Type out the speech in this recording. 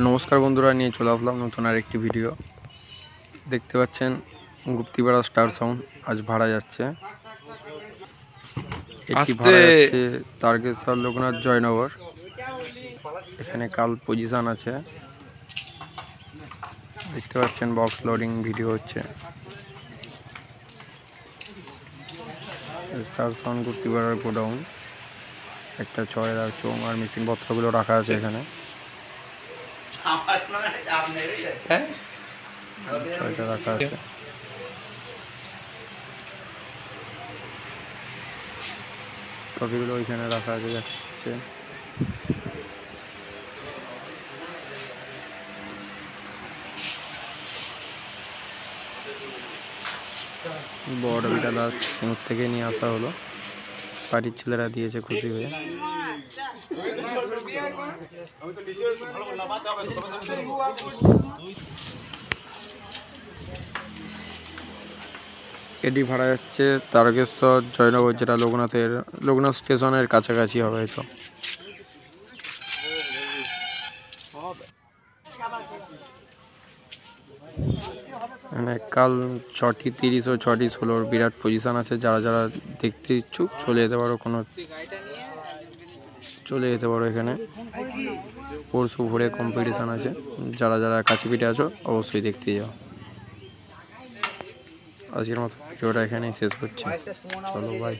নমস্কার বন্ধুরা, নিয়ে চলে আসলাম নতুন আরেকটি ভিডিও। দেখতে পাচ্ছেন গুপ্তিপাড়া স্টার সাউন্ড আজ ভাড়া যাচ্ছে। এটি ভাড়া যাচ্ছে তারকেশ্বর লোকনাথ জয়নগর। এখানে কাল পজিশন আছে, দেখতে পাচ্ছেন বক্স লোডিং ভিডিও হচ্ছে। স্টার সাউন্ড গুপ্তিপাড়ার গোডাউন, একটা ছয়ের আর চোং আর মেশিন পত্রগুলো রাখা আছে এখানে। ছয়টা রাখা আছে। ট্রফিগুলো ওইখানে রাখা আছে, যাচ্ছে। বড় বিটা দাস সিঙ্গুর থেকে নিয়ে আসা হলো, বাড়ির ছেলেরা দিয়েছে খুশি হয়ে। এটি ভাড়া যাচ্ছে তারকেশ্বর জয়নগর, যেটা লোকনাথ স্টেশনের কাছাকাছি হবে হয়তো। মানে কাল 6:30 ও 6:16 বিরাট পজিশন আছে। যারা যারা দেখতে ইচ্ছুক চলে যেতে পারো এখানে। পরশু ভোরে কম্পিটিশান আছে, যারা যারা কাছে পিঠে আছো অবশ্যই দেখতে যাও। আজকের মতো ভিডিওটা এখানেই শেষ করছি। চলো বাই।